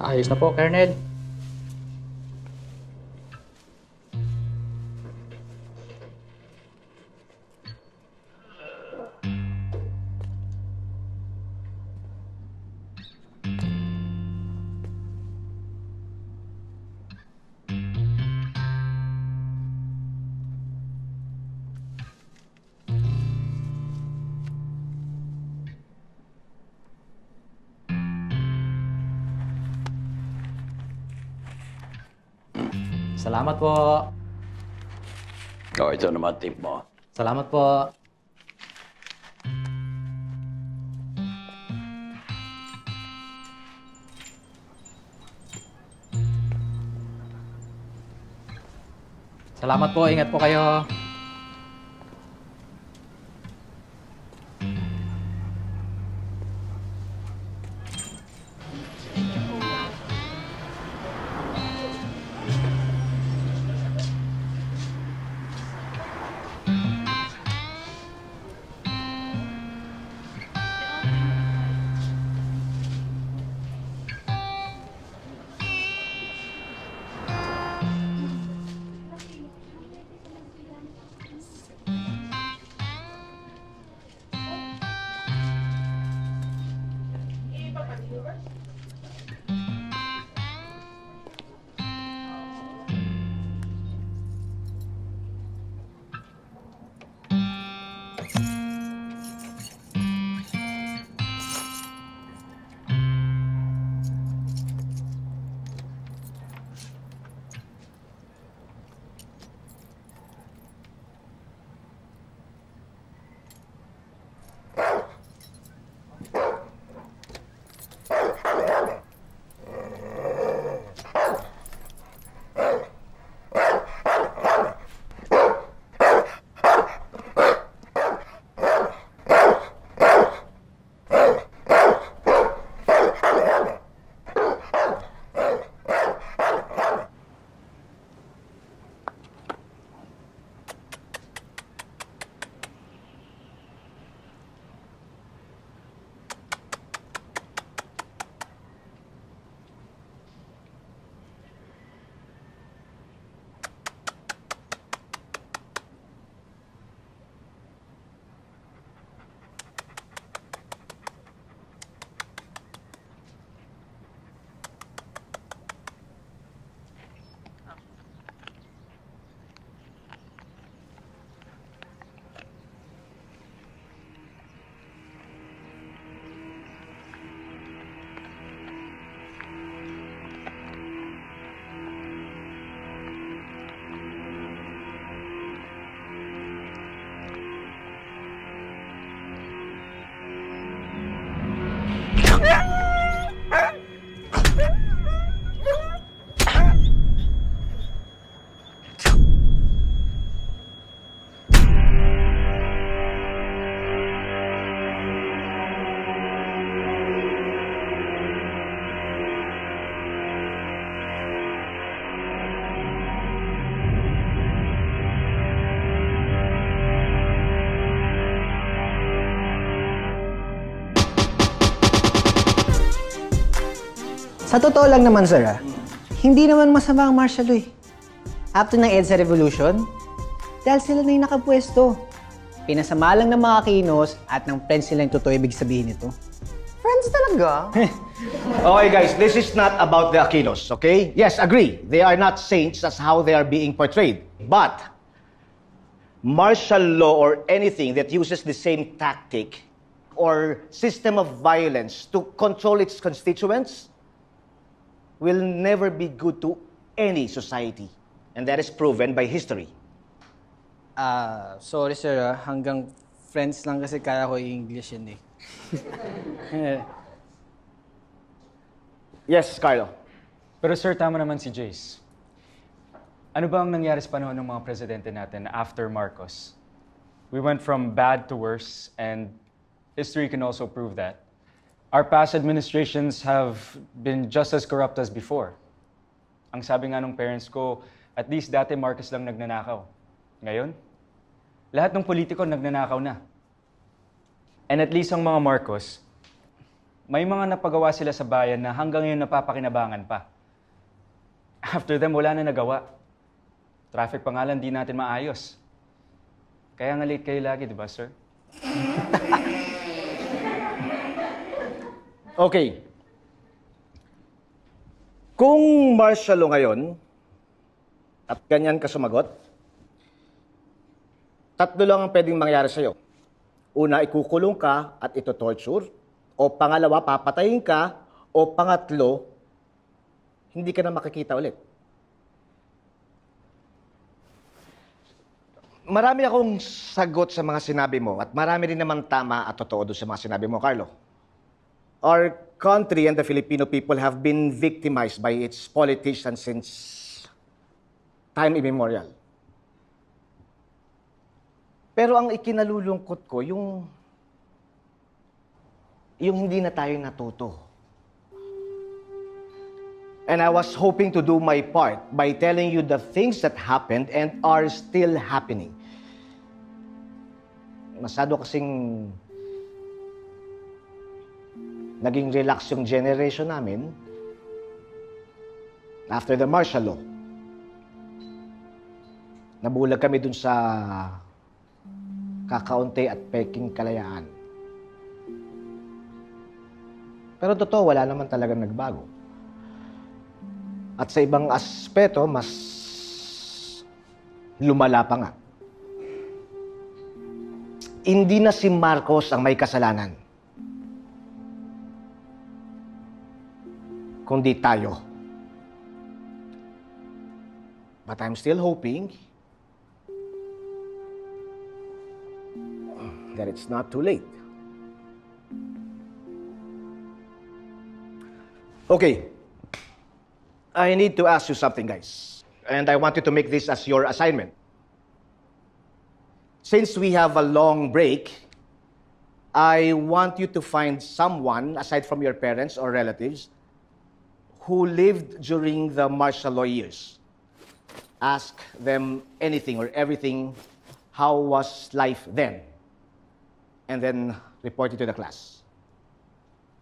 Ayos na po, Colonel. Salamat po. Ito naman tip mo. Salamat po. Salamat po. Ingat po kayo. Sa totoo lang naman, sir, hindi naman masama ang martial law. After ng EDSA Revolution, dahil sila na yung nakapwesto. Pinasama lang ng mga kinos at ng friends nila yung totoo ibig sabihin nito. Friends talaga? Okay guys, this is not about the Aquinos, okay? Yes, agree. They are not saints as how they are being portrayed. But, martial law or anything that uses the same tactic or system of violence to control its constituents will never be good to any society. And that is proven by history. Sorry sir, hanggang friends lang kasi kaya ko yung English yun eh. Yes, Carlo. Pero sir, tama naman si Jace. Ano ba ang nangyari sa panahon ng mga presidente natin after Marcos? We went from bad to worse, and history can also prove that. Our past administrations have been just as corrupt as before. Ang sabi nga ng parents ko, at least dati Marcos lang nagnanakaw. Ngayon, lahat ng politiko nagnanakaw na. And at least ang mga Marcos, may mga napagawa sila sa bayan na hanggang ngayon napapakinabangan pa. After them, wala na nagawa. Traffic pa nga lang, di natin maayos. Kaya nga late kayo lagi, di ba, sir? Okay. Kung martial law ngayon, at ganyan ka sumagot, tatlo lang ang pwedeng mangyari sa'yo. Una, ikukulong ka at ito-torture. O pangalawa, papatayin ka. O pangatlo, hindi ka na makikita ulit. Marami akong sagot sa mga sinabi mo at marami rin naman tama at totoo doon sa mga sinabi mo, Carlo. Our country and the Filipino people have been victimized by its politicians since time immemorial. Pero ang ikinalulungkot ko, yung hindi na tayo natuto. And I was hoping to do my part by telling you the things that happened and are still happening. Masyado kasing naging relax yung generation namin after the martial law. Nabulag kami dun sa kakaunti at peking kalayaan. Pero totoo, wala naman talagang nagbago. At sa ibang aspeto, mas lumala pa nga. Hindi na si Marcos ang may kasalanan, kundi tayo. But I'm still hoping that it's not too late. Okay. I need to ask you something, guys. And I want you to make this as your assignment. Since we have a long break, I want you to find someone, aside from your parents or relatives, who lived during the martial law years. Ask them anything or everything. How was life then? And then report it to the class.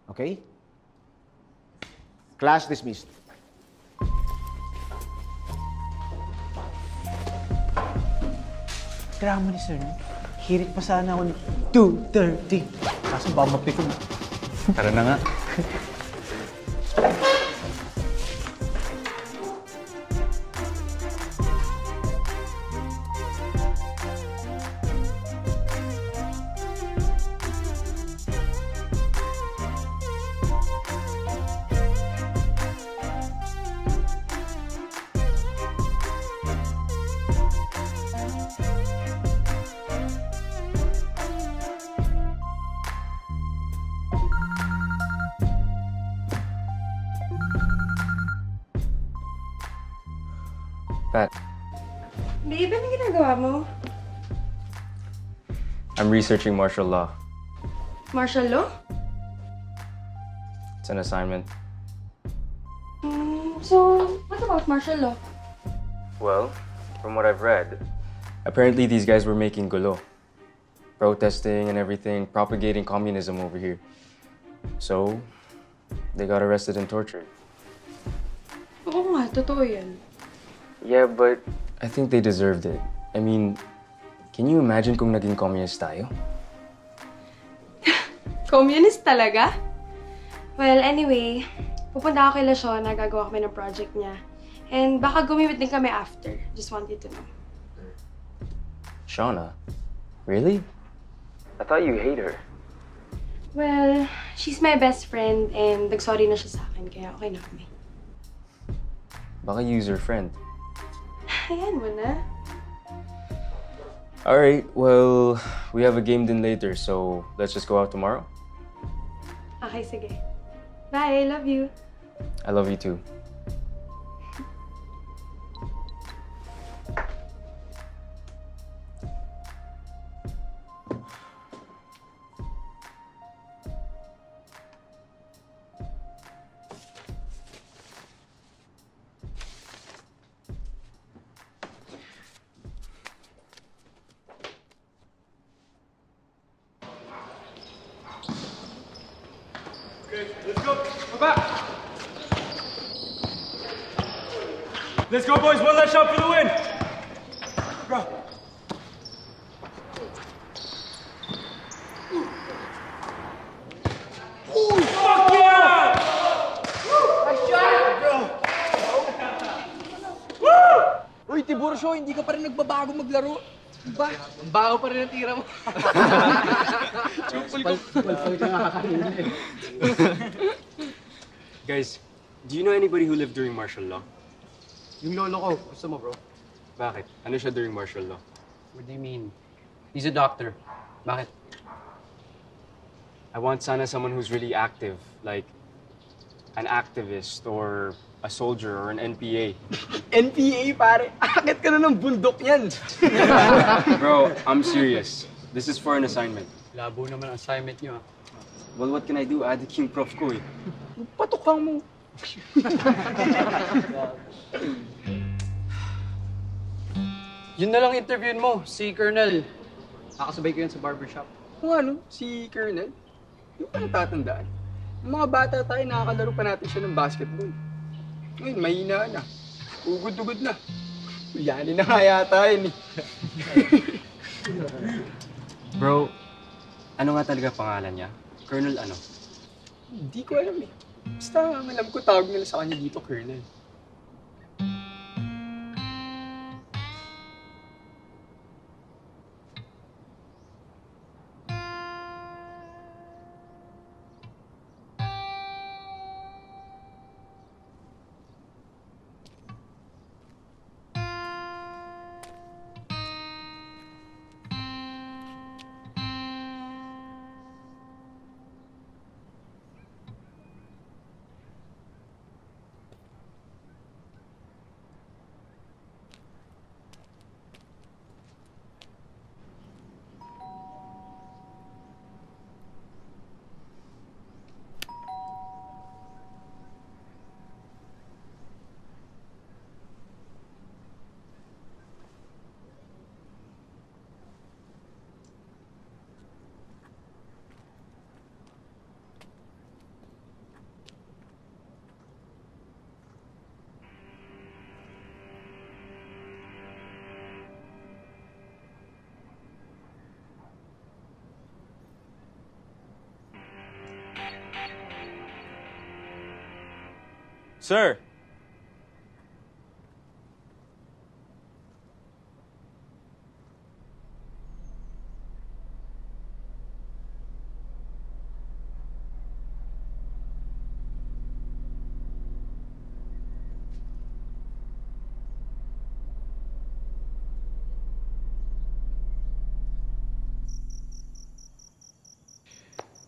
Okay? Class dismissed. Drama ni sir, no? Hirit pa sana ako ng 2:30. Kaso baka mapikon. Tara na nga. Pat, Babe, anong ginagawa mo? I'm researching martial law. Martial law? It's an assignment. So, what about martial law? Well, from what I've read, apparently these guys were making gulo. Protesting and everything, propagating communism over here. So, they got arrested and tortured. Oo nga, totoo yan. Yeah, but I think they deserved it. I mean, can you imagine kung naging communist tayo? Communist talaga? Well, anyway, pupunta ako kay Lashawn, nagagawa kami ng project niya. And baka gumimit din kami after. Just want you to know. Shauna? Really? I thought you hate her. Well, she's my best friend and nag-sorry na siya sa akin, kaya okay na kami. Baka use her friend. Ayan mo na. Alright, well, we have a game din later, so let's just go out tomorrow. Okay, sige. Bye, love you. I love you too. Let's go, boys. One last shot for the win. Bro. Fuck yeah! Uy, Tiburcio, hindi ka pa rin nagbabago maglaro. Ba? Ang baho pa rin ang tira mo. Guys, do you know anybody who lived during martial law? Yung lolo ko, gusto mo, bro? Bakit? Ano siya during martial law? What do you mean? He's a doctor. Bakit? I want sana someone who's really active, like an activist or a soldier or an NPA. NPA, pare. Akit ka na ng bundok yan. Bro, I'm serious. This is for an assignment. Labo naman ang assignment nyo, ah. Well, what can I do? Adik yung prof ko eh. Patukang mo. Yun na lang interviewin mo, si Colonel. Nakasabay ko yan sa barbershop. Kung ano, si Colonel, yung pa natatandaan. Yung mga bata tayo, nakakalaro pa natin siya ng basketball. Ngayon, mahina na. Ugod-ugod na. Ulyanin na nga yata yun eh. Bro, ano nga talaga pangalan niya? Colonel ano? Hindi ko alam eh. Basta ang alam ko, tawag nila sa kanya dito, Colonel. Sir!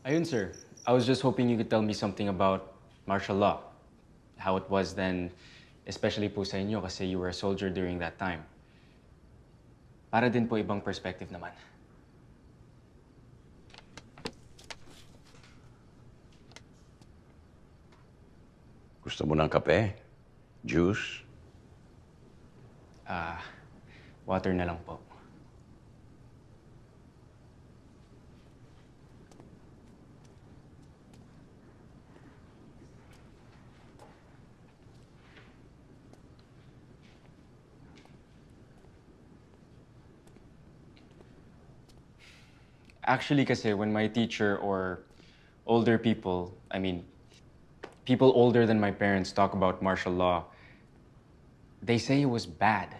Ayun, sir. I was just hoping you could tell me something about martial law. How it was then, especially po sa inyo kasi you were a soldier during that time. Para din po ibang perspective naman. Gusto mo ng kape? Juice? Water na lang po. Actually, kasi when my teacher or older people, I mean, people older than my parents talk about martial law, they say it was bad.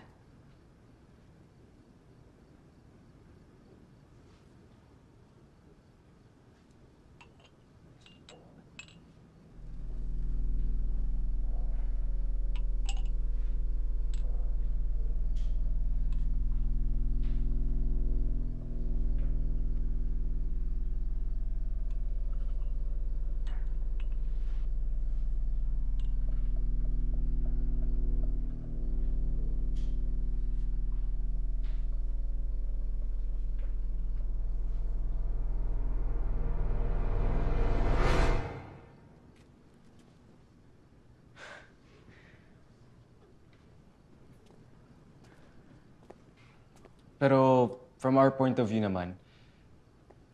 Pero from our point of view naman,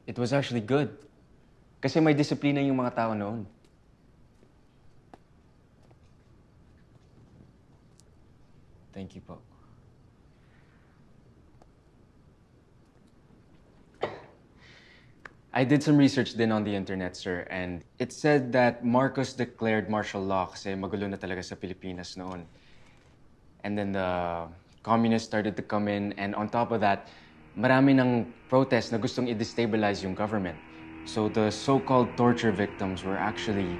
it was actually good. Kasi may disiplina yung mga tao noon. Thank you po. I did some research din on the internet, sir, and it said that Marcos declared martial law kasi magulo na talaga sa Pilipinas noon. And then the communists started to come in, and on top of that, marami ng protest na gustong i-destabilize yung government. So the so-called torture victims were actually...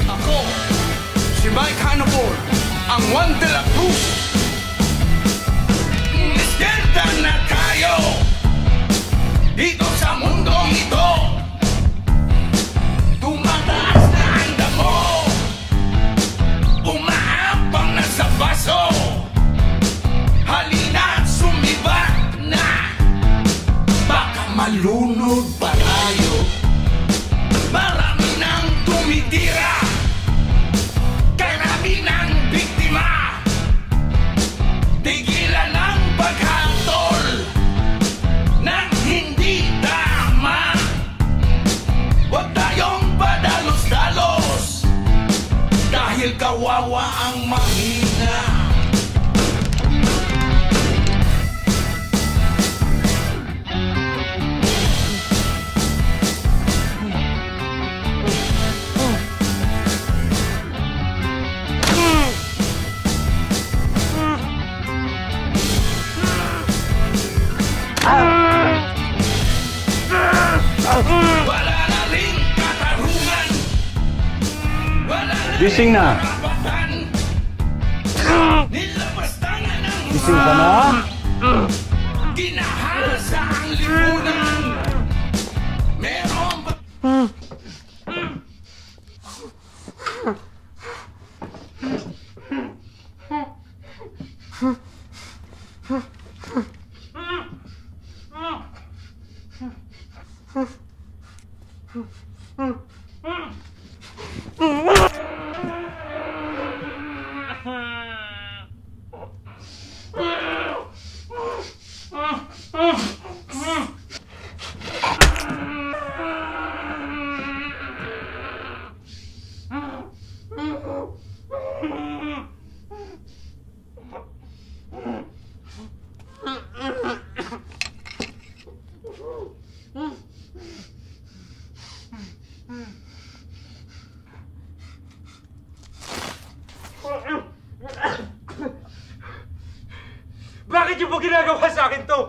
Ako, si Mike Hannibal, ang Juan de la Cruz. Despierta na tayo dito sa mundong ito. Tumataas na ang damo, umaapang na sa baso. Halina't sumibat na, baka malunod pa tayo. Marami nang tumitira, karami ng biktima. Tigilan ang paghatol ng hindi tama. Huwag tayong padalos-dalos, dahil kawawa ang mahina. Wala na ring katarungan, wala na Gising na. karapatan. Nilabastangan ng Gising ka na? ginahasa ang lipunan. Meron ba... Bakit yung po ginagawa sa akin to?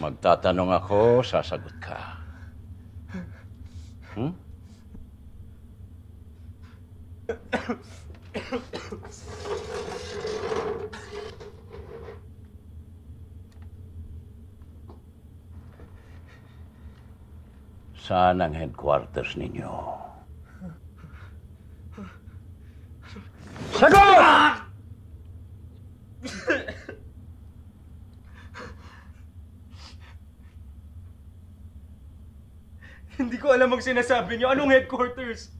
Magtatanong ako, sasagot ka. Hmm? Saan ang headquarters ninyo? Sagot! Hindi ko alam ang sinasabi niyo. Anong headquarters?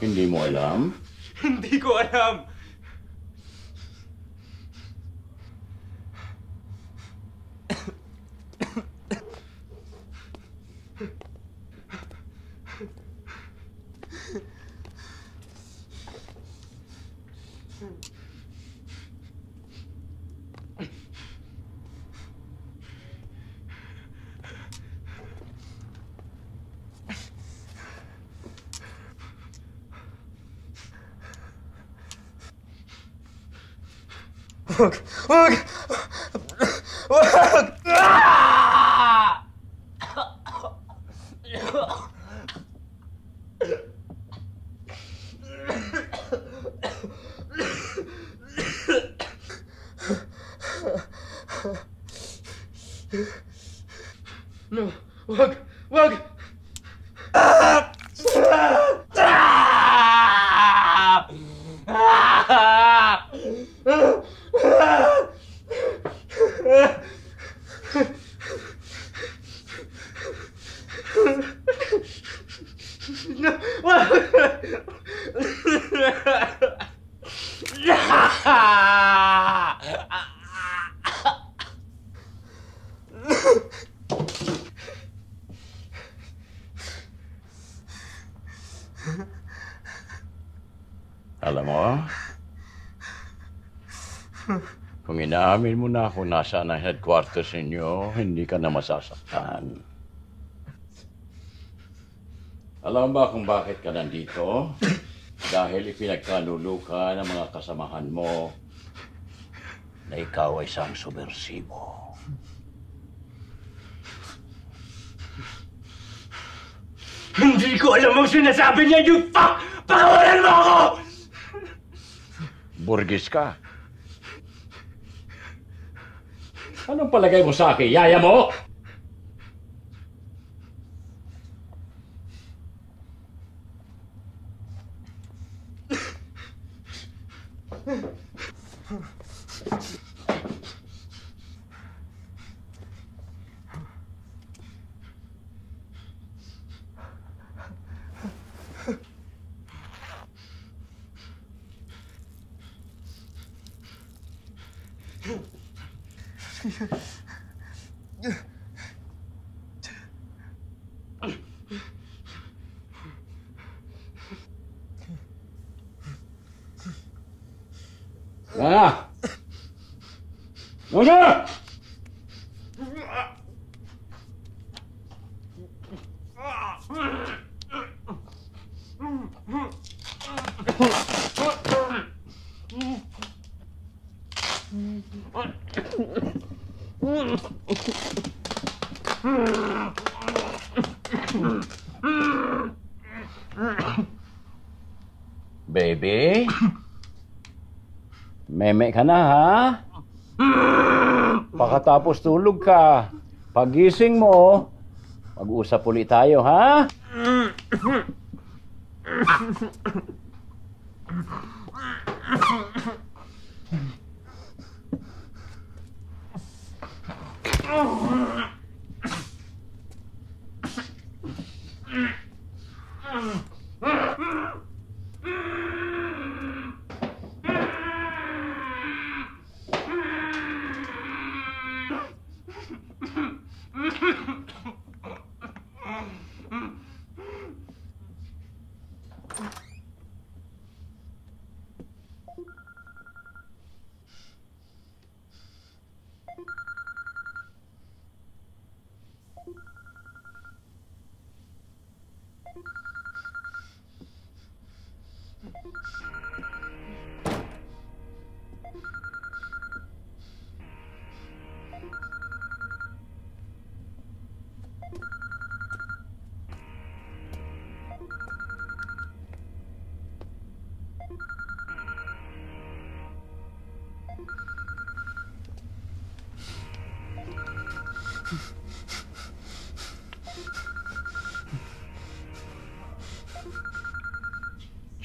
Hindi mo alam? Hindi ko alam. Wag! Wag! Wag! Ah! Alam mo, kung inaamin mo na kung nasaan ang headquarters ninyo, hindi ka na masasaktan. Alam ba kung bakit ka nandito? Dahil ipinagkanulo ka ng mga kasamahan mo na ikaw ay isang subversibo. Hindi ko alam ang sinasabi niya, you fuck! Pakawalan mo ako! Burgis ka. Anong palagay mo sa akin? Yaya mo? Ah! Muna! Baby? Meme ka na, ha? Pagkatapos tulog ka, pagising mo, mag-usap ulit tayo, ha?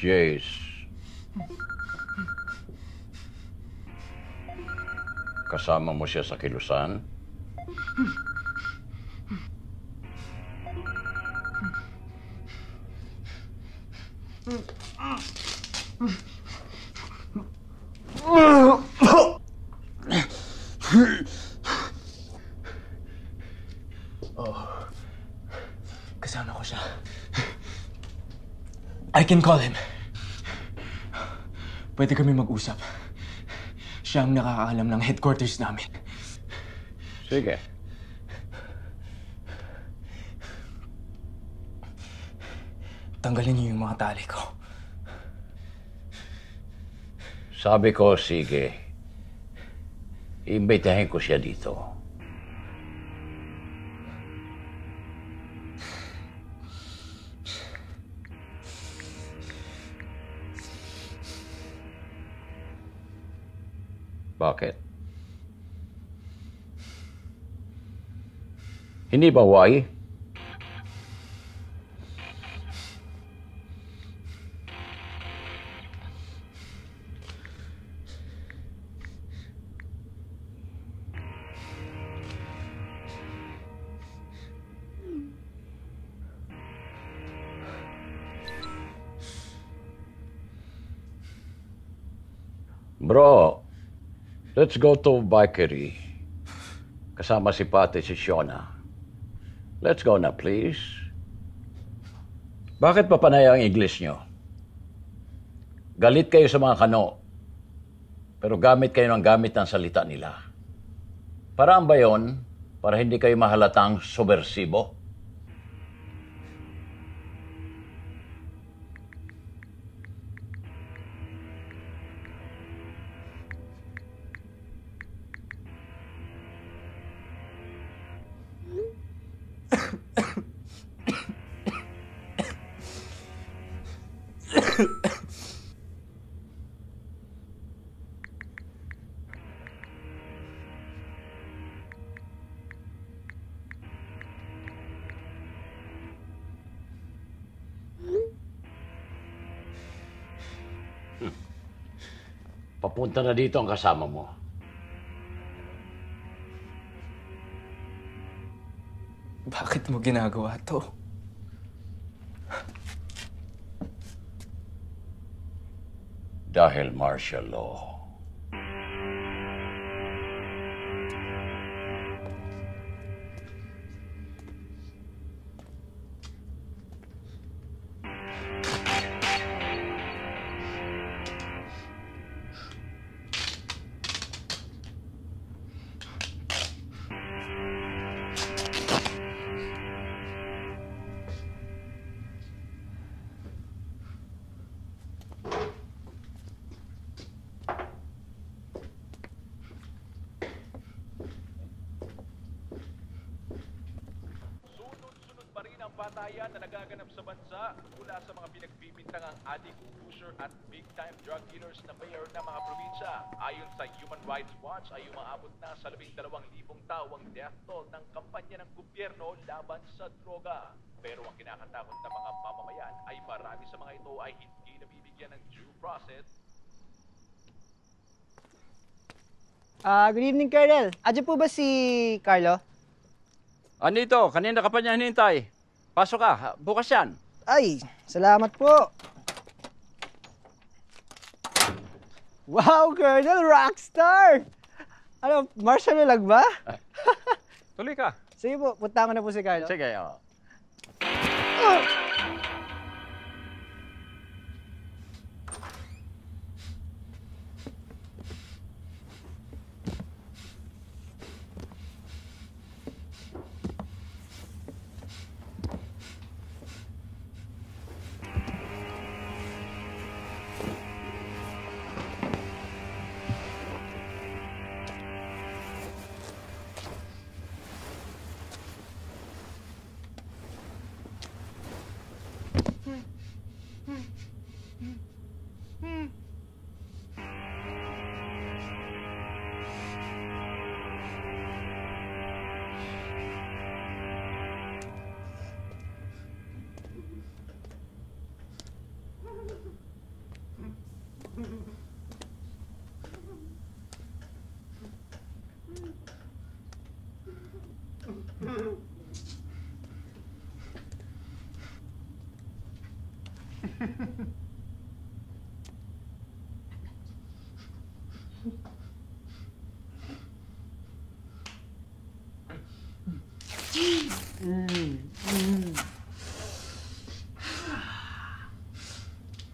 Jace. Kasama mo siya sa kilusan? Kasama ko siya. I can call him. Pwede kami mag-usap. Siya ang nakakaalam ng headquarters namin. Sige. Tanggalin niyo yung mga tali ko. Sabi ko, sige. Iimbitahin ko siya dito. Bakit? Hindi ba why? Bro, let's go to bakery. Kasama si Pati, si Shona. Let's go na, please. Bakit pa panay ang English nyo? Galit kayo sa mga kano, pero gamit kayo ng gamit ng salita nila. Paraan ba yun para hindi kayo mahalatang subversibo? Papunta na dito ang kasama mo. Bakit mo ginagawa to? Dahil martial law. Patayan na nagaganap sa bansa mula sa mga pinagbibintangang addict, pusher at big-time drug dealers na mayor ng mga probinsya. Ayon sa Human Rights Watch ay umaabot na sa 12,000 tao ang death toll ng kampanya ng gobyerno laban sa droga. Pero ang kinakatakot ng mga mamamayan ay marami sa mga ito ay hindi nabibigyan ng due process. Good evening, Colonel. Adyo po ba si Carlo? Anito, kanina ka pa niya hinihintay. Pasok ka, bukas yan. Ay, salamat po. Wow, Colonel, rockstar! Ano, martial law lang ba? Tuloy ka. Sige po, punta ko na po si Carlo. Sige, oh.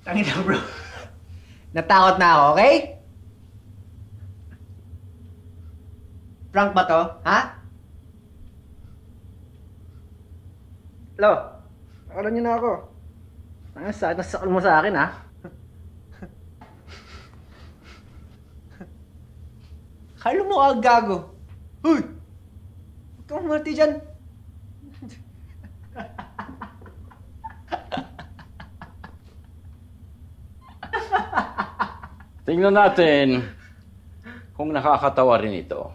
Tangina, bro. Natakot na ako, okay? Prank ba to? Ha? Hello? Nakalan niyo na ako. Nasakal mo sa akin, ha? Kalo mo ka gago. Huy! Huwag kang marti dyan. Tingnan natin kung nakakatawa rin ito.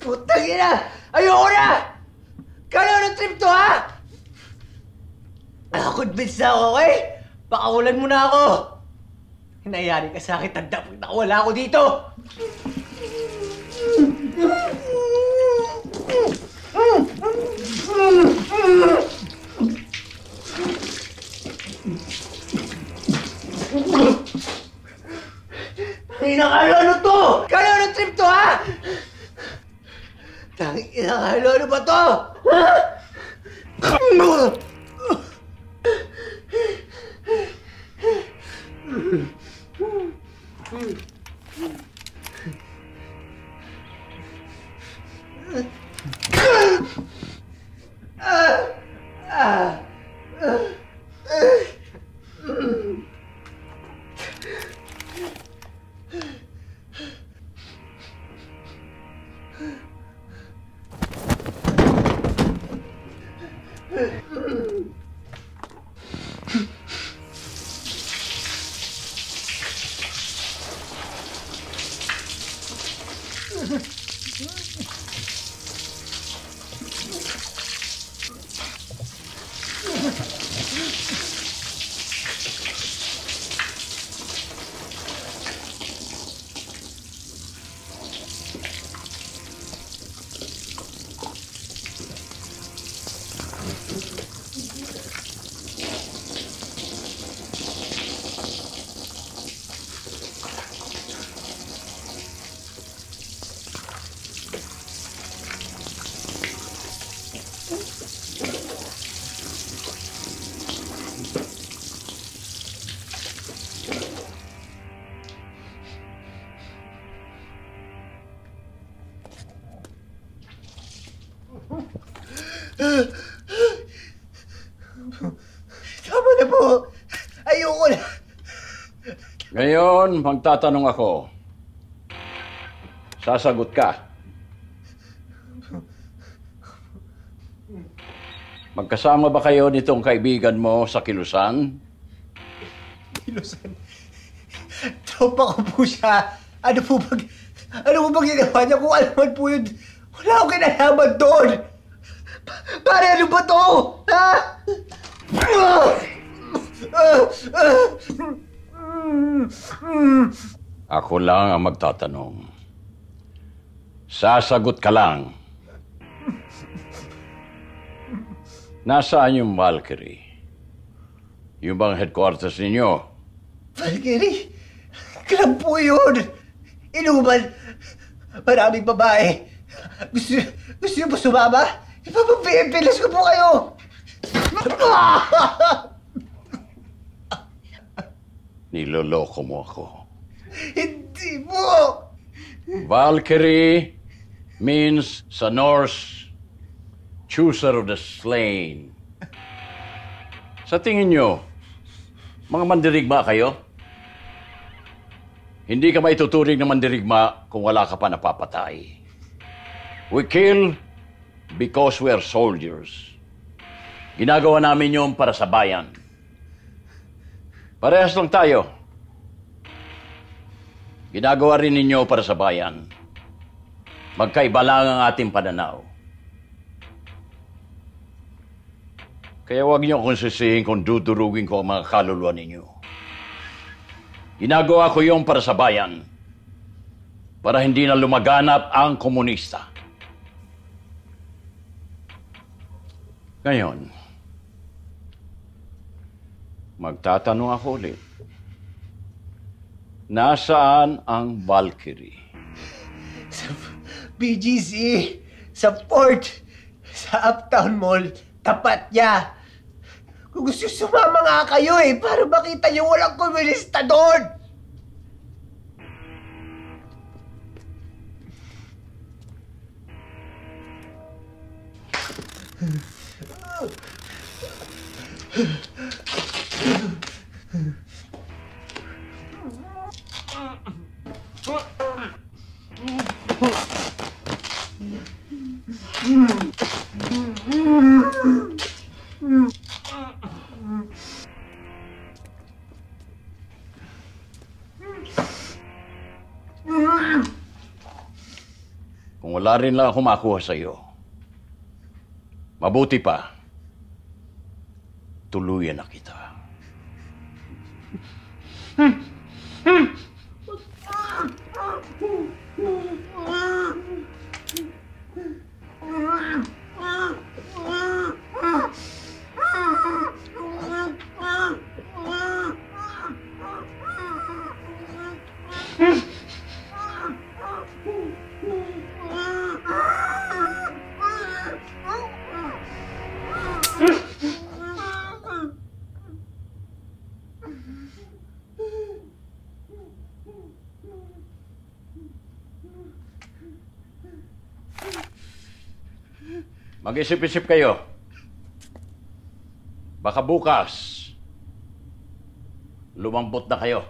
Putang ina! Ayoko na! Kano ng trip to, ha? Convinced na ako, okay? Pakawalan mo na ako! Hinayari ka sa akin, tagda pag nakawala ako dito! Ano to? Kano ng trip to, ha? Ano ba to? Tama na po. Ayoko na. Ngayon, magtatanong ako. Sasagot ka. Magkasama ba kayo nitong kaibigan mo sa Kilusan? Kilusan? Tropa ko po siya. Ano po bang ginawa niya? Kung alaman po yun, wala akong kinalaman doon. Pare, ano ba to? Ha? Ako lang ang magtatanong. Sasagot ka lang. Nasaan yung Valkyrie? Yung bang headquarters ninyo? Valkyrie? Club po yun. Inuman. Maraming babae. Gusto niyo ba sumama? Ipapapipilis ko po kayo. Niloloko mo ako. Hindi po. Valkyrie means sa Norse, chooser of the slain. Sa tingin nyo, mga mandirigma kayo? Hindi ka maituturing na mandirigma kung wala ka pa napapatay. We kill because we are soldiers. Ginagawa namin yun para sa bayan. Parehas lang tayo. Ginagawa rin ninyo para sa bayan. Magkaiba lang ang ating pananaw. Kaya huwag niyo akong sisihin kung dudurugin ko ang mga kaluluwa ninyo. Ginagawa ko yung para sa bayan. Para hindi na lumaganap ang komunista. Ngayon, magtatanong ako ulit. Nasaan ang Valkyrie? Sa BGC, sa Port, sa Uptown Mall, tapat niya. Kung gusto sumama nga kayo para makita niyo walang komunista doon. Kung wala rin lang ako makuha sa iyo, mabuti pa, tuluyan na kita. Mag-isip-isip kayo. Baka bukas, lumambot na kayo.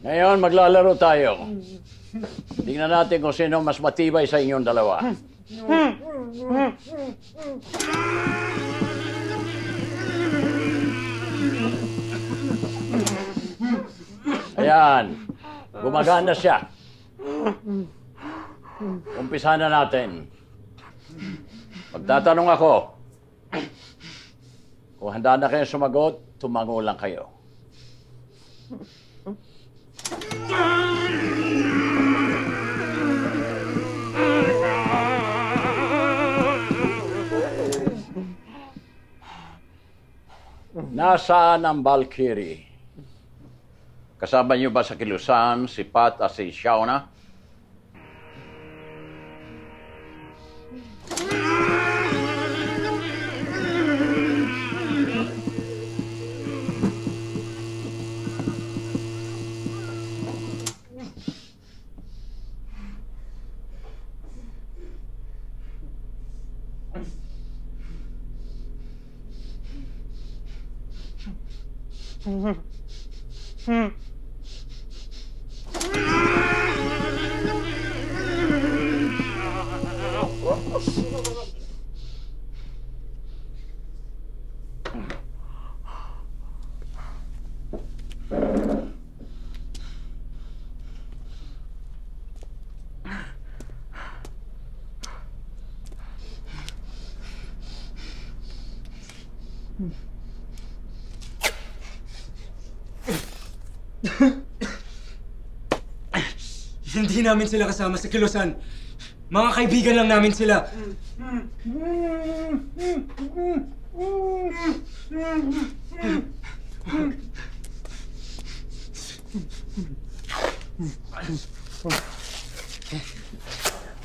Ngayon, maglalaro tayo. Tingnan natin kung sino mas matibay sa inyong dalawa. Ayan. Gumagana siya. Umpisahan na natin. Magtatanong ako. Kung handa na kayo sumagot, tumango lang kayo. Nasaan ang Valkyrie? Kasama niyo ba sa kilusan si Pat at si Shauna? Hindi namin sila kasama sa kilusan. Mga kaibigan lang namin sila.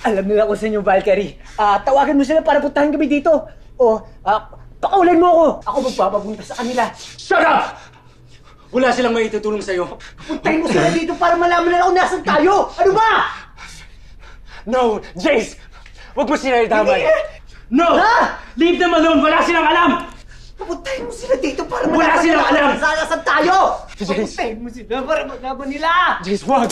Alam nila kung saan yung Valkyrie. Tawagan mo sila para puntahan kami dito. O, pakaulan mo ako. Ako magpapapunta sa kanila. Shut up! Wala silang maitutulong sa'yo. Puntahin mo sila dito para malaman nila kung nasan tayo! Ano ba? No! Jace! Huwag mo sila idamay! No! Ha? Leave them alone! Wala silang alam! Papuntahin mo sila dito para Wala silang alam! Saan tayo! Jace! Papuntahin mo sila para maglaban nila! Jace, wag!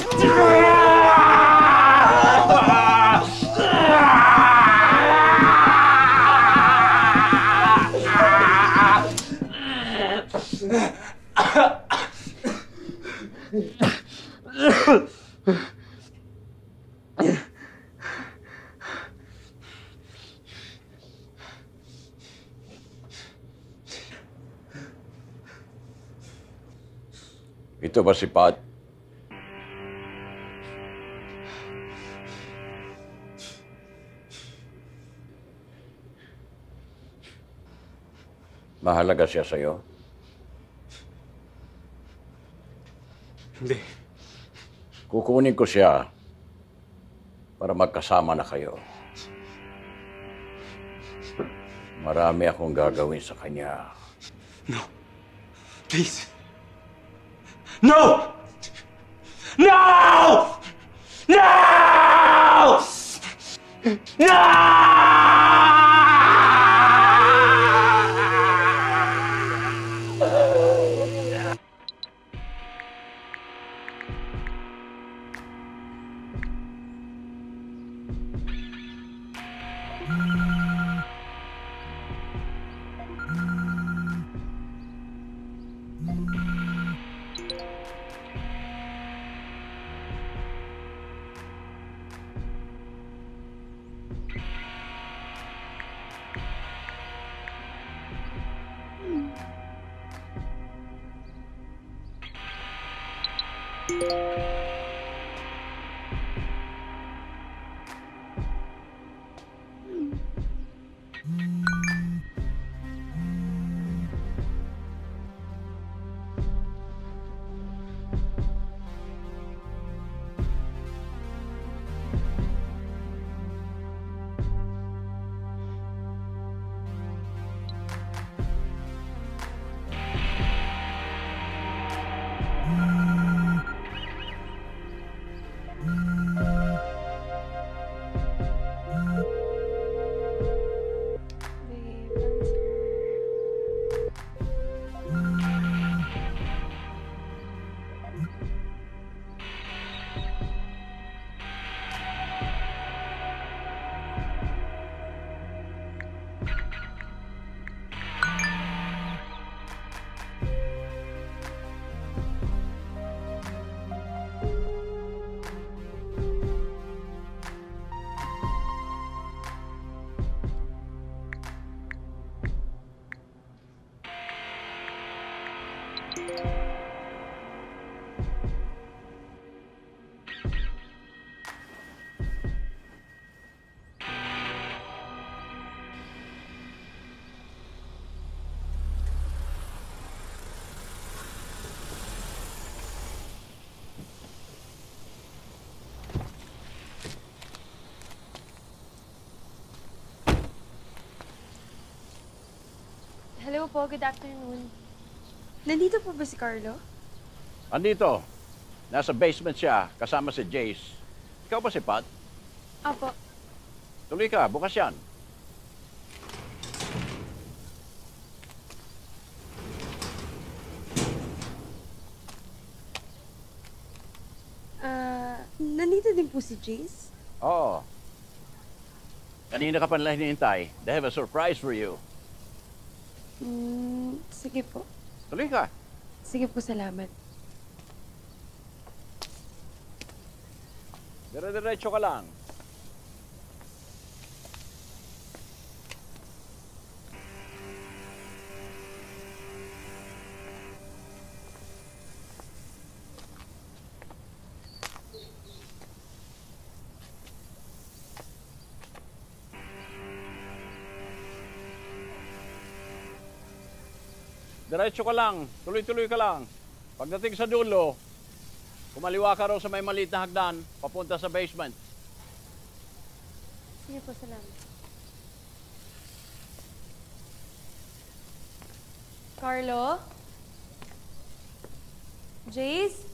Ito ba si Pat? Mahalaga siya sa'yo? Hindi. Kukunin ko siya para magkasama na kayo. Marami akong gagawin sa kanya. No. Please. No! No! No! No! Hello po, good afternoon. Nandito po ba si Carlo? Andito. Nasa basement siya, kasama si Jace. Ikaw ba si Pat? Apo. Tuloy ka, bukas yan. Nandito din po si Jace? Oo. Kanina ka pa nila hinihintay. They have a surprise for you. Sige po. Tuloy ka. Sige po, salamat. Dire-diretso ka lang. Diretso ka lang. Tuloy-tuloy ka lang. Pagdating sa dulo, kumaliwa ka raw sa may maliit na hagdan, papunta sa basement. Sige po, salamat. Carlo? Jace?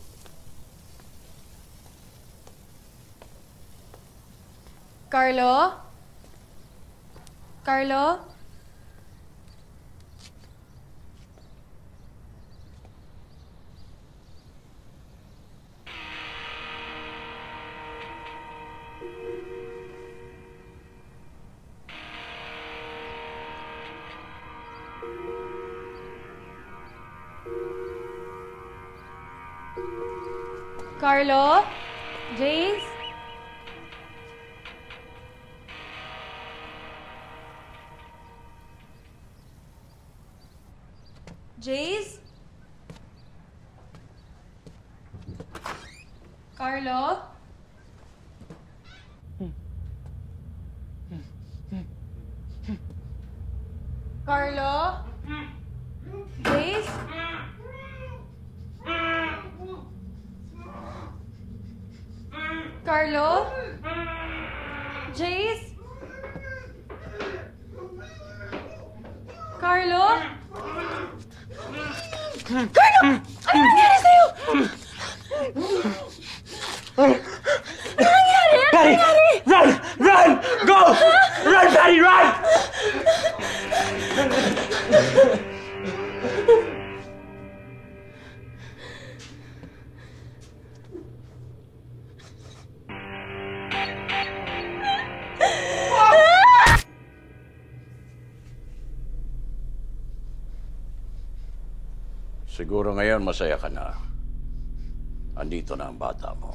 Carlo? Carlo? Carlo? Jace? Jace? Carlo? Carlo? Jace? Carlo? Jace? Carlo? Carlo! Ano nangyari sa'yo? Ano nangyari? Ano Patty! nangyari? Run! Run! Go! Run, Patty, run! Siguro ngayon masaya ka na. Andito na ang bata mo.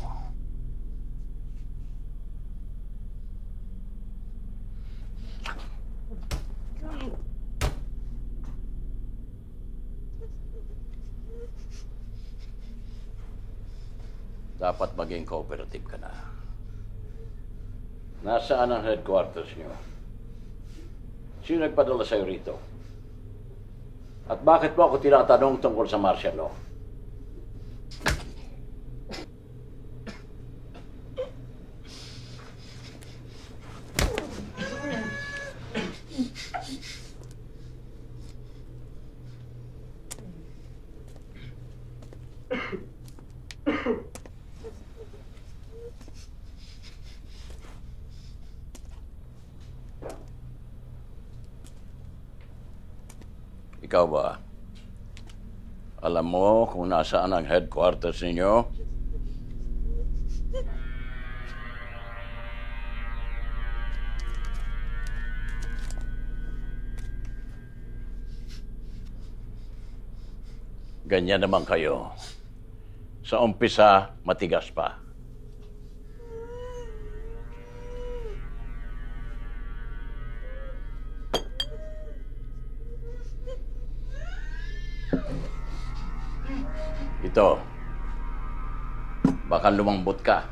Dapat maging cooperative ka na. Nasaan ang headquarters niyo? Sino nagpadala sa'yo rito? At bakit mo ako tinatanong tungkol sa martial law? Ikaw ba? Alam mo kung nasaan ang headquarters ninyo? Ganyan naman kayo. Sa umpisa, matigas pa. Ito, baka lumambot ka.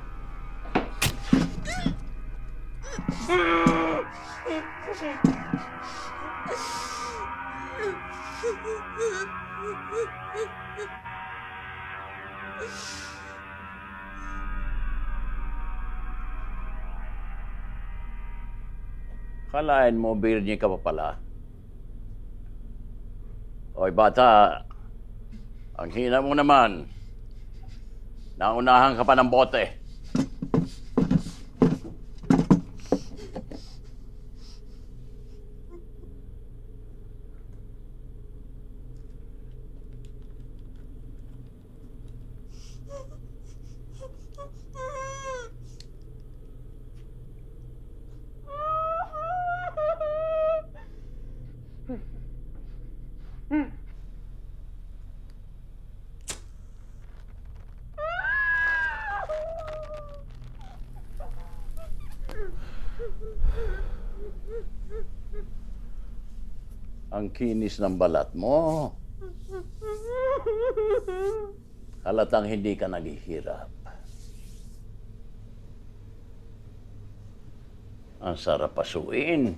Kalain mo, birni ka pa pala. Oy, bata, ang hina mo naman. Naunahan ka pa ng bote. Ang kinis ng balat mo. Halatang hindi ka naghihirap. Ang sarap pasuin.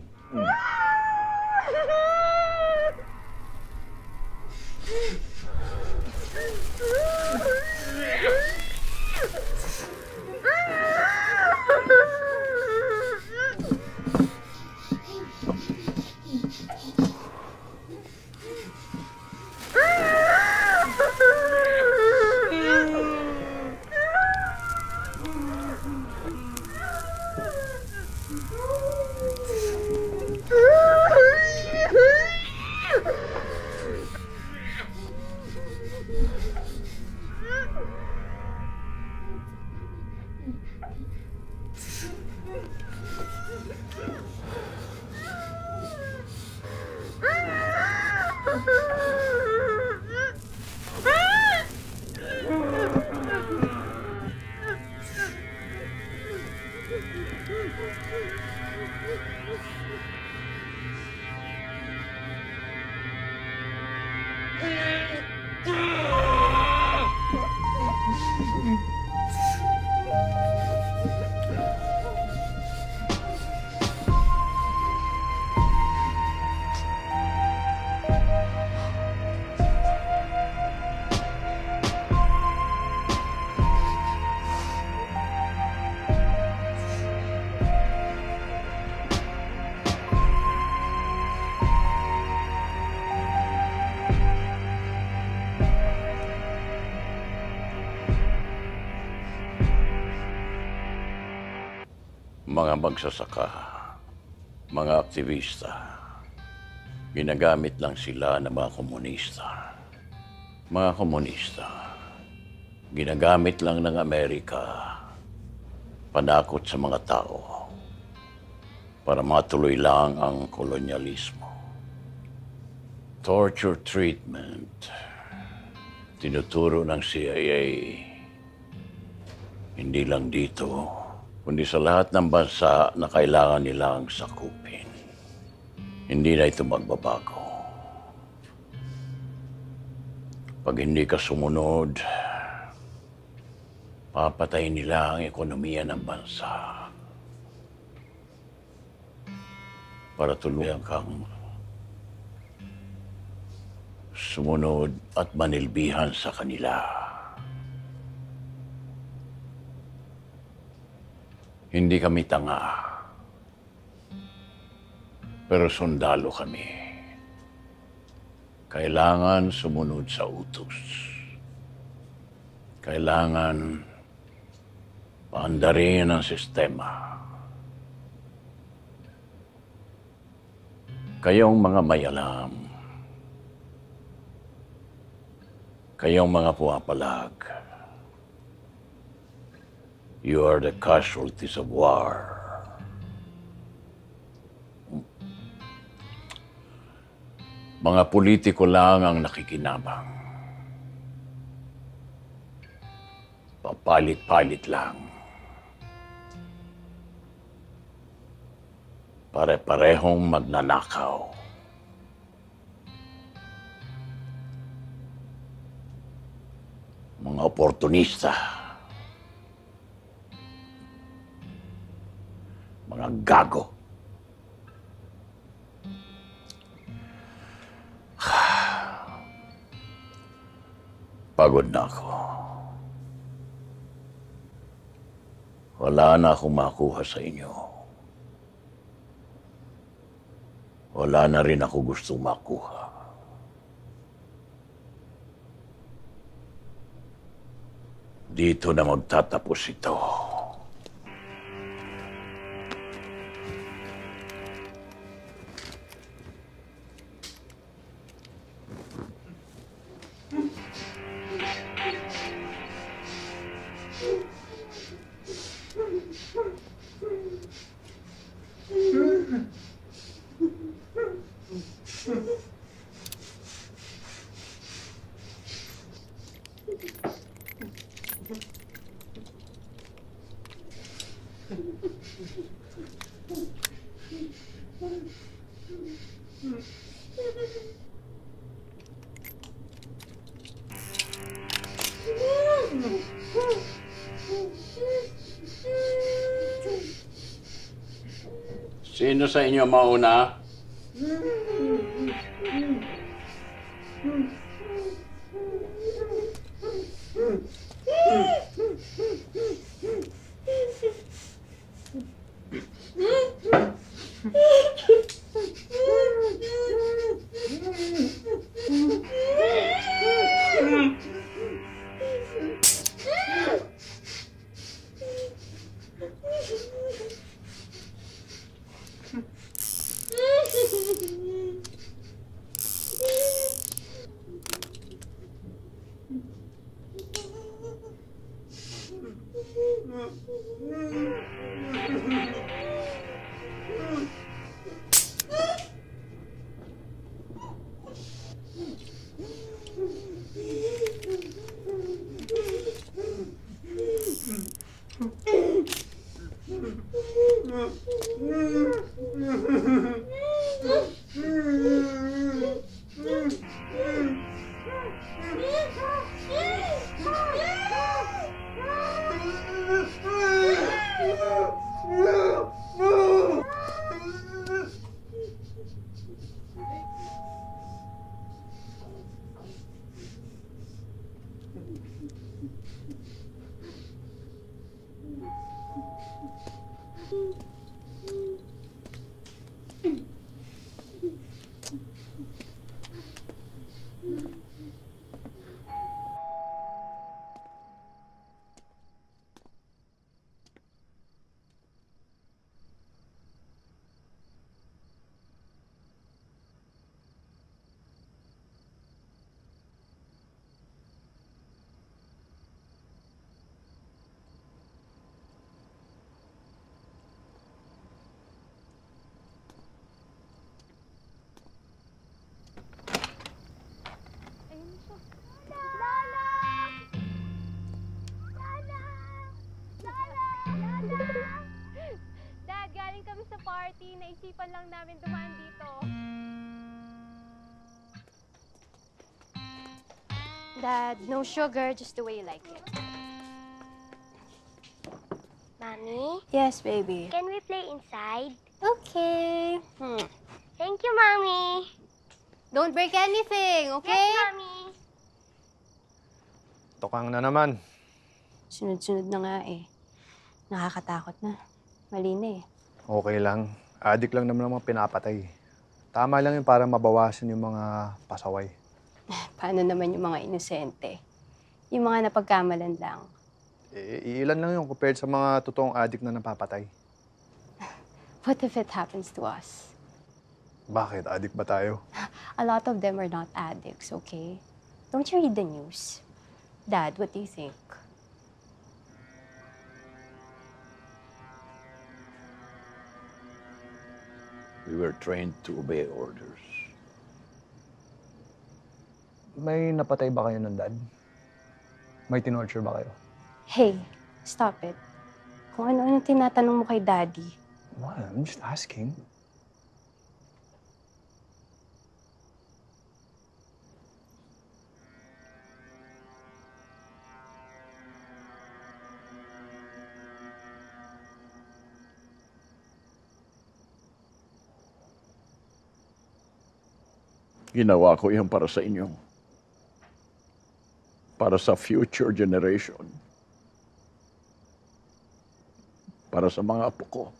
mga magsasaka, mga aktivista, ginagamit lang sila ng mga komunista. Mga komunista, ginagamit lang ng Amerika panakot sa mga tao para matuloy lang ang kolonyalismo. Torture treatment, tinuturo ng CIA, hindi lang dito, kundi sa lahat ng bansa na kailangan nilang sakupin. Hindi na ito magbabago. Pag hindi ka sumunod, papatayin nila ang ekonomiya ng bansa para tuluyan kang sumunod at manilbihan sa kanila. Hindi kami tanga, pero sundalo kami. Kailangan sumunod sa utos. Kailangan paandarin ang sistema. Kayong mga mayalam, kayong mga pumapalag, you are the casualties of war. Mga politiko lang ang nakikinabang. Papalit-palit lang. Pare-parehong magnanakaw. Mga oportunista. Mga gago. Pagod na ako. Wala na akong makuha sa inyo. Wala na rin ako gustong makuha. Dito na magtatapos ito. Sino sa inyo mauna? pa lang namin dumaan dito. Dad, no sugar, just the way you like it. Mommy? Yes, baby. Can we play inside? Okay. Thank you, Mommy. Don't break anything, okay? Yes, Mommy. Tokang na naman. Sunod-sunod na nga eh. Nakakatakot na. Mali na eh. Okay lang. Addict lang naman ang mga pinapatay. Tama lang yun para mabawasan yung mga pasaway. Paano naman yung mga inosente? Yung mga napagkamalan lang. Ilan lang yun compared sa mga totoong addict na napapatay. What if it happens to us? Bakit? Addict ba tayo? A lot of them are not addicts, okay? Don't you read the news? Dad, what do you think? We were trained to obey orders. May napatay ba kayo ng dad? May tinorture ba kayo? Hey, stop it. Kung ano-ano tinatanong mo kay Daddy. What? I'm just asking. Ginawa ko yan para sa inyo. Para sa future generation. Para sa mga apo ko.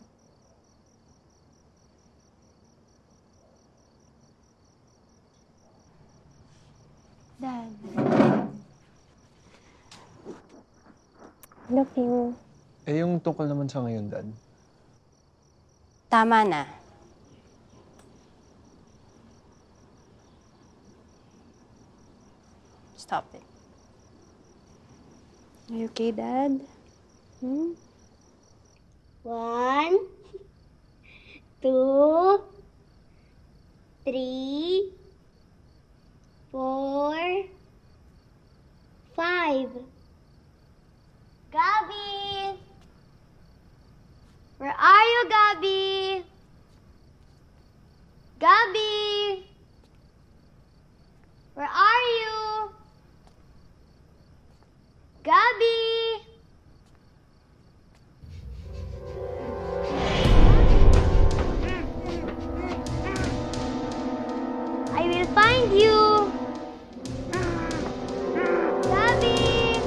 Dad. Love you. Eh, yung tungkol naman sa ngayon, Dad. Tama na. Stop it. Are you okay, Dad? 1, 2, 3, 4, 5. Gabby! Where are you, Gabby? Gabby! Where are you? Gabby! I will find you. Gabby!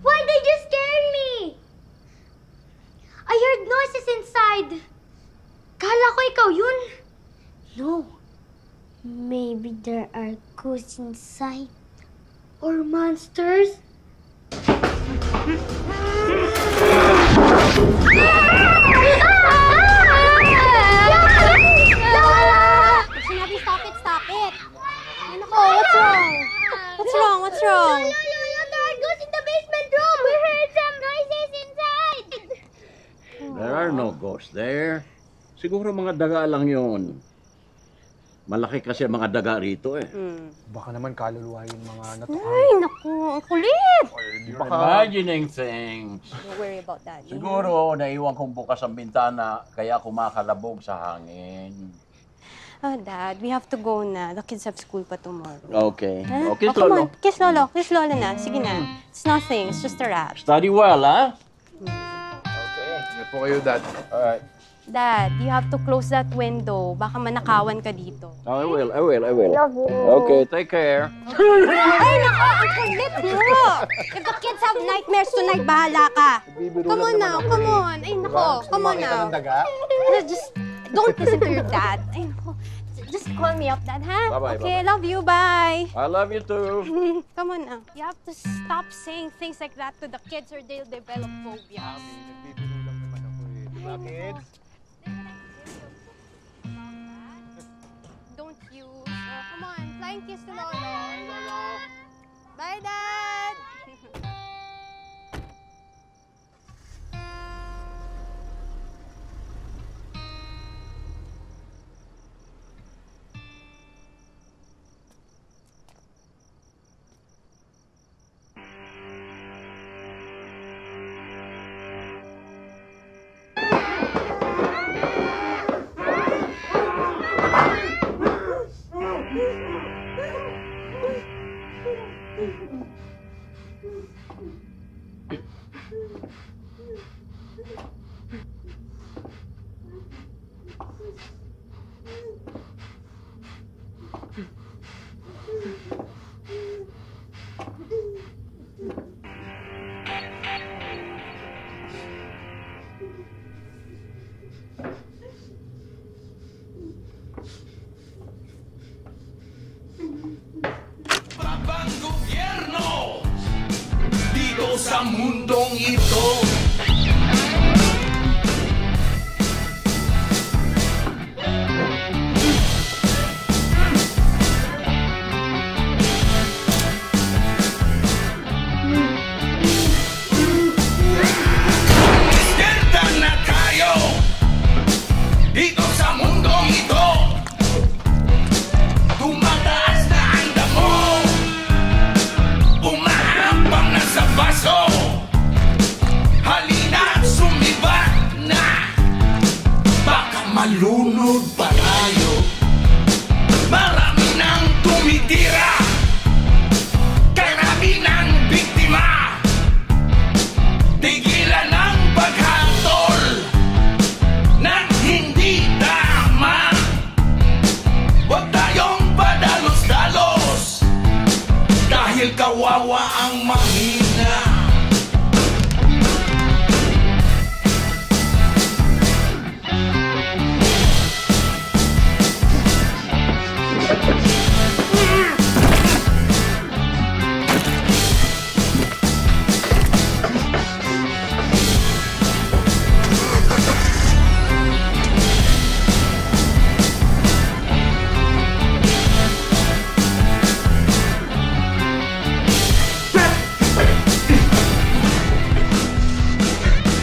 Why did you scare me? I heard noises inside. Kala ko ikaw yun. No. Maybe there are ghosts inside. Or monsters. Sinabi, stop it, stop it. Ano ko? What's wrong? What's wrong? What's wrong? There are ghosts in the basement room. We heard some noises inside. There are no ghosts there. Siguro mga daga lang yun. Malaki kasi ang mga daga rito eh. Baka naman kaluluwa yung mga natuwa. Ay, naku, ang kulit. You're imagining things. Don't worry about that. Siguro, naiwan kong bukas ang bintana, kaya kumakalabog sa hangin. Oh, Dad, we have to go na. The kids have school pa tomorrow. Okay. Huh? Okay, come Lolo. on. Kiss Lolo. Kiss Lola na. Sige na. It's nothing. It's just a rat. Study well, ha? Ingat po kayo, Dad. Alright. Dad, you have to close that window. Baka manakawan ka dito. I will. Love you. Okay, take care. Ay, nako! Ang kulit mo! If the kids have nightmares tonight, bahala ka. Come on now. Come on. Ay, nako. Come on now. Just don't listen to your dad. Ay, nako. Just call me up, Dad, huh? Bye-bye, Okay, bye-bye. love you, bye. I love you too. Come on now. You have to stop saying things like that to the kids or they'll develop phobias. Nagbibiro lang naman ako eh. Diba, kids? Don't you? Oh, come on, flying kiss to Lolo. Bye, Dad. Babang gobyerno dito sa mundong ito. Despierta na tayo dito sa mundong ito. Tumataas na ang damo, umaambang na sa baso. Halina't sumibat na, baka malunod pa tayo. Marami nang tumitira, karami ng biktima. Tigilan ang paghatol ng hindi tama. Huwag tayong padalos-dalos dahil kawawa ang mahina.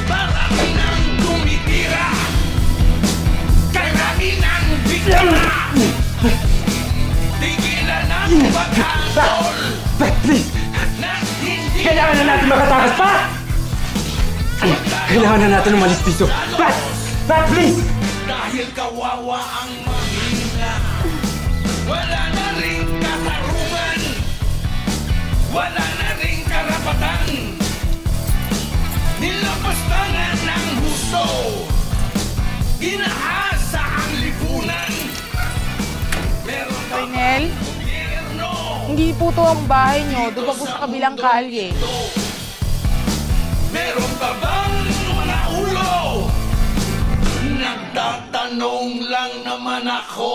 Marami nang tumitira, karami ng biktima. Tigilan ang paghatol ng hindi Kailangan na natin makatakas pa! Kailangan na natin umalis dito. Pat, please! dahil kawawa ang mahina. Wala na rin katarungan, wala na rin karapatan. Nilapastangan ng husto, ginahasa ang lipunan. Meron pa Colonel, hindi po to ang bahay nyo. Doon pa po sa kabilang kalye. Meron pa bang mga ulo? Nagtatanong lang naman ako.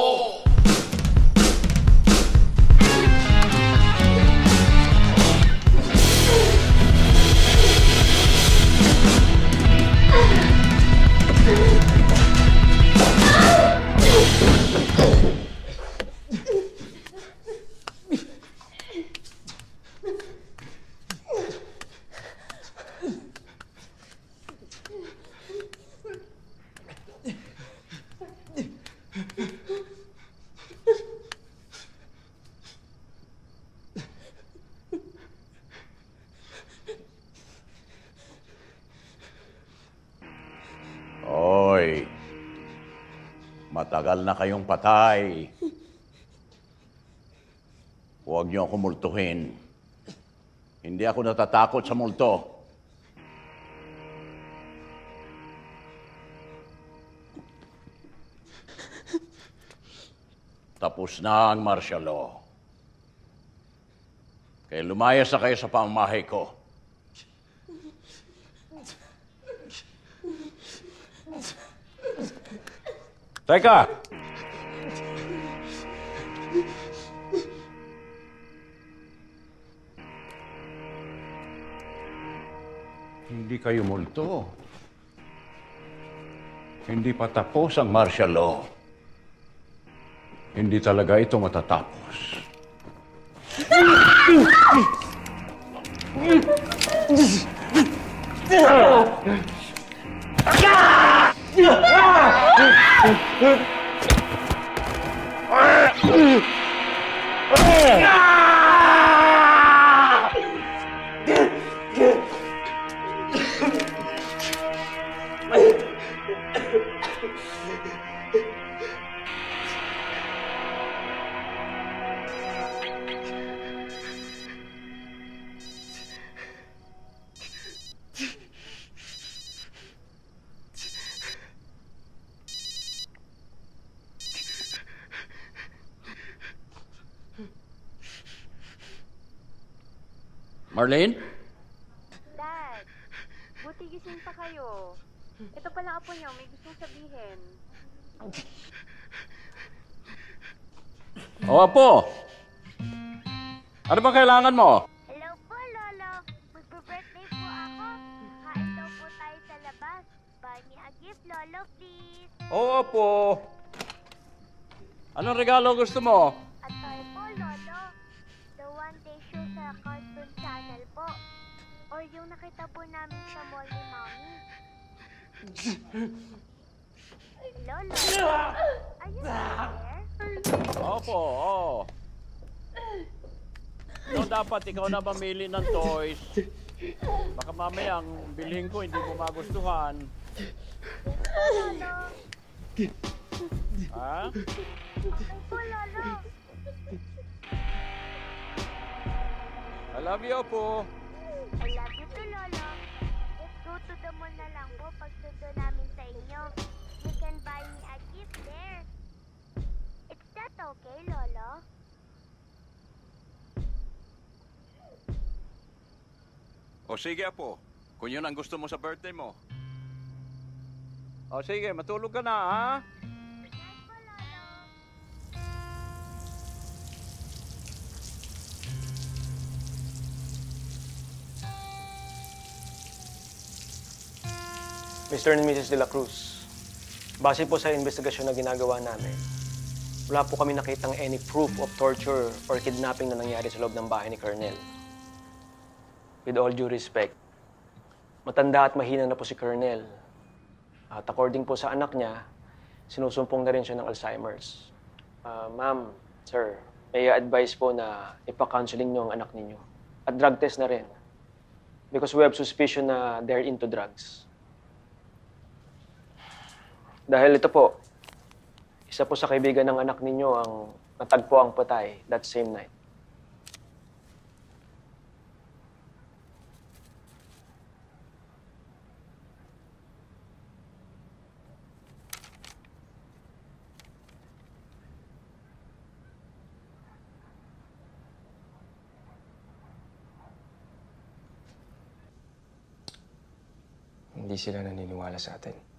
Hoy, matagal na kayong patay. Huwag niyo ako multuhin. Hindi ako natatakot sa multo. Tapos na ang martial law. Kaya lumayas na kayo sa pamamahay ko. Teka! kayo multo. Hindi pa tapos ang martial law. Hindi talaga ito matatapos. Marlene? Dad, buti gising pa kayo. Ito pala apo niyo, may gustong sabihin. O, Apo! Ano bang kailangan mo? Hello po, Lolo. Magpo-birthday po ako. Kain daw po tayo sa labas. Buy me a gift, Lolo, please. Oo, Apo. Anong regalo gusto mo? A toy po, Lolo. The one they show sa Cartoon Channel po. Or yung nakita po namin sa mall ni Mommy. Lolo, are you there? Opo, oo. No, dapat ikaw na mamili ng toys. Baka mamaya ang bilhin ko hindi mo magustuhan. Lolo. Ha? Okay po, Lolo. I love you, Apo. I love you too, Lolo. Let's go to the mall na lang po pag sundo namin sa inyo. You can buy me a gift there. Is that okay, Lolo? O sige, Apo. Kung yun ang gusto mo sa birthday mo. O sige, matulog ka na, ha? Mr. and Mrs. De La Cruz, base po sa investigasyon na ginagawa namin, wala po kami nakitang any proof of torture or kidnapping na nangyari sa loob ng bahay ni Colonel. With all due respect, matanda at mahina na po si Colonel. At according po sa anak niya, sinusumpong na rin siya ng Alzheimer's. Ma'am, sir, may advice po na ipa-counseling niyo ang anak ninyo. At drug test na rin. Because we have suspicion na they're into drugs. Dahil ito po, isa po sa kaibigan ng anak ninyo ang natagpo ang patay that same night. Hindi sila naniniwala sa atin.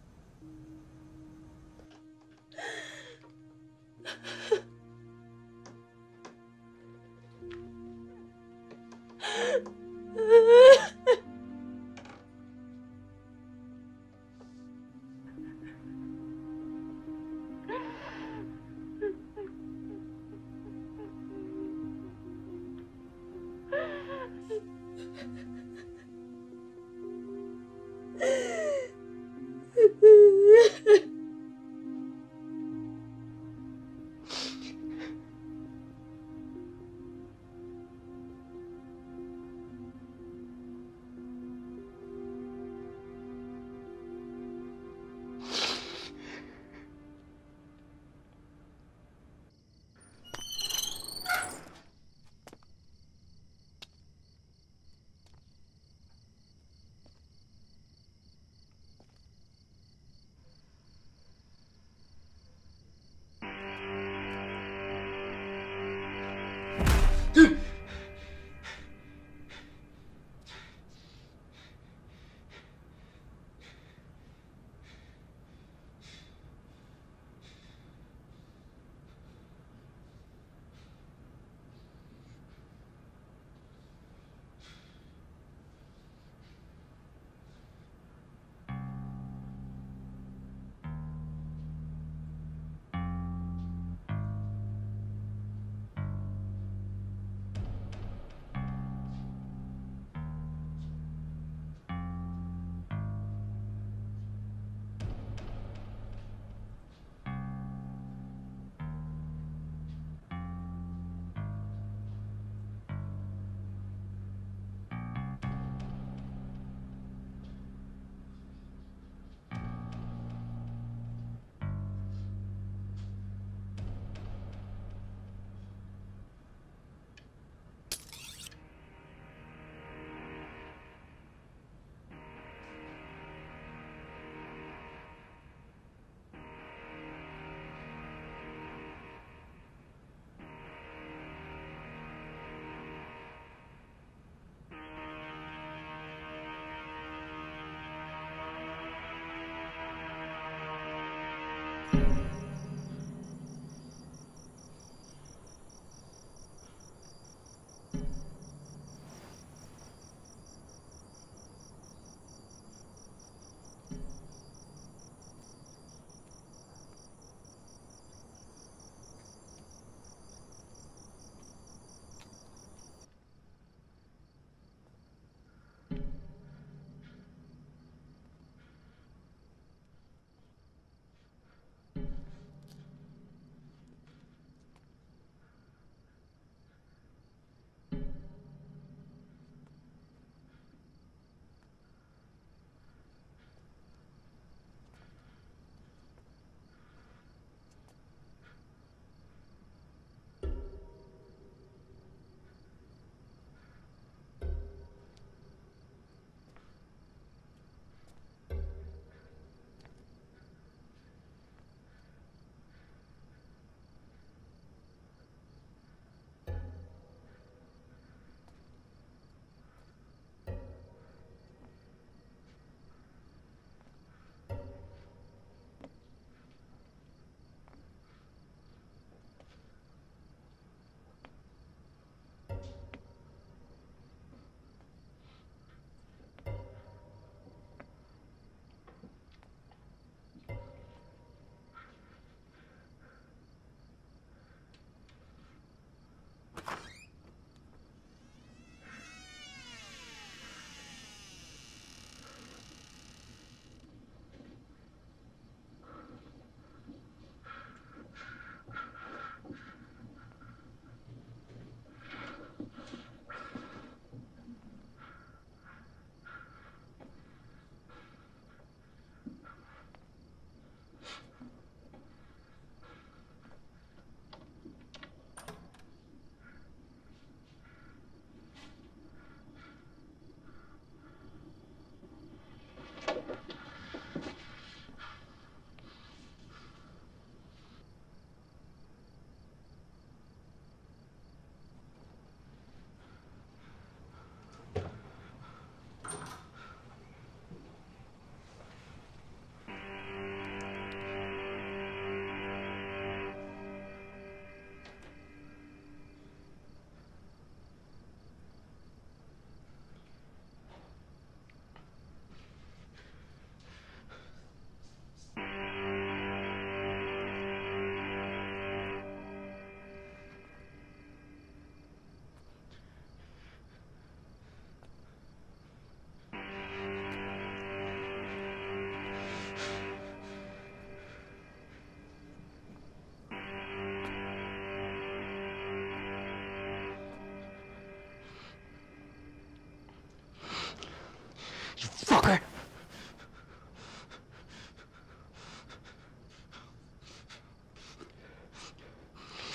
Fucker!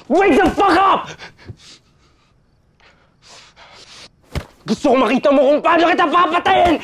Wake the fuck up! Gusto ko makita mo kung paano kita papatayin!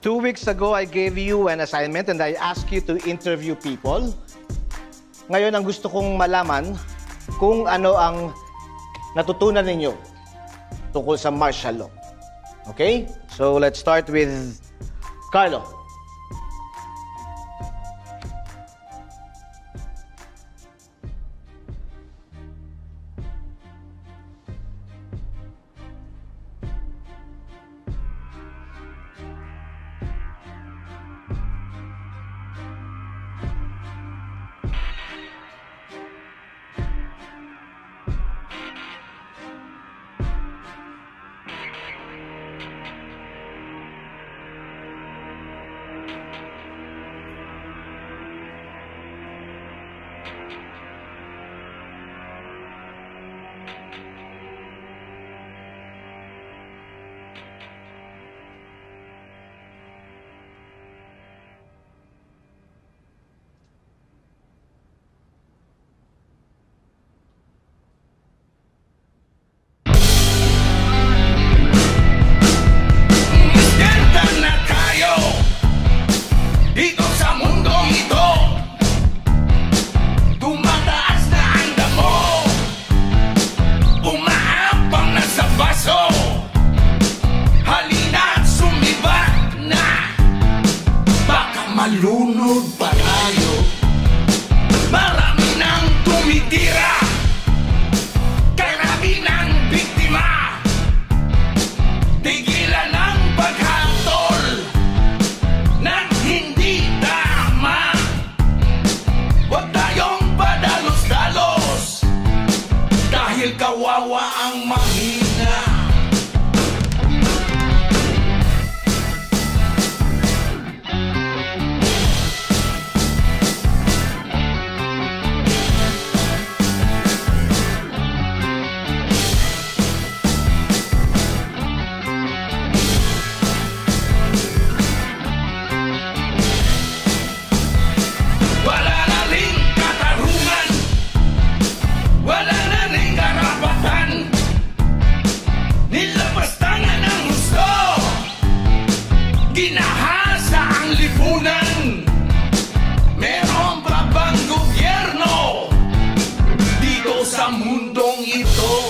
2 weeks ago, I gave you an assignment and I asked you to interview people. Ngayon, ang gusto kong malaman kung ano ang natutunan ninyo tungkol sa martial law. Okay? So, let's start with Carlo. Malunod pa tayo. Marami nang tumitira, karami ng biktima. Tigilan ang paghatol ng hindi tama. Huwag tayong padalos-dalos dahil kawawa ang mahina. Ginahasa ang lipunan. Meron pa bang gobyerno dito sa mundong ito?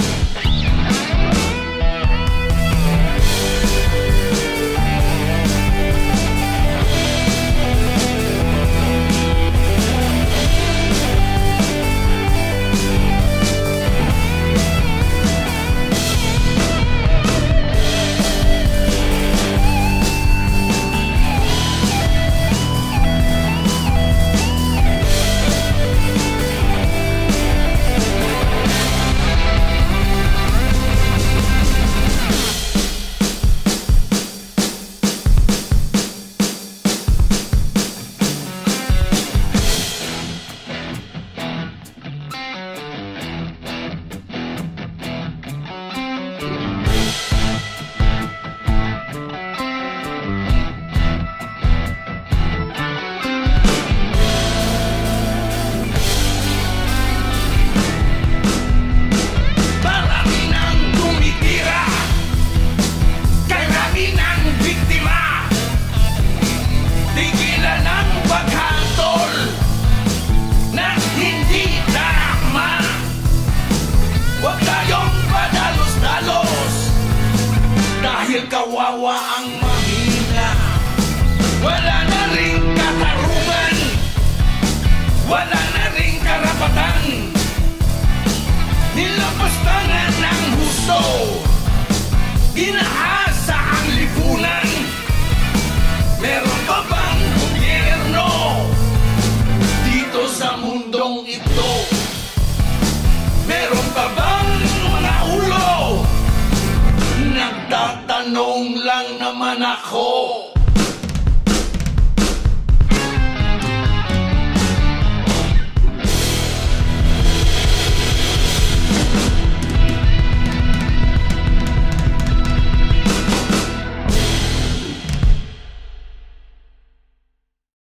Kawawa ang mahina. Wala na ring katarungan, wala na ring karapatan. Nilapastangan ng husto, ginahasa ang lipunan. Meron pa bang gobyerno dito sa mundong ito? Meron pa bang mga ulo? Nagtatanong lang naman ako.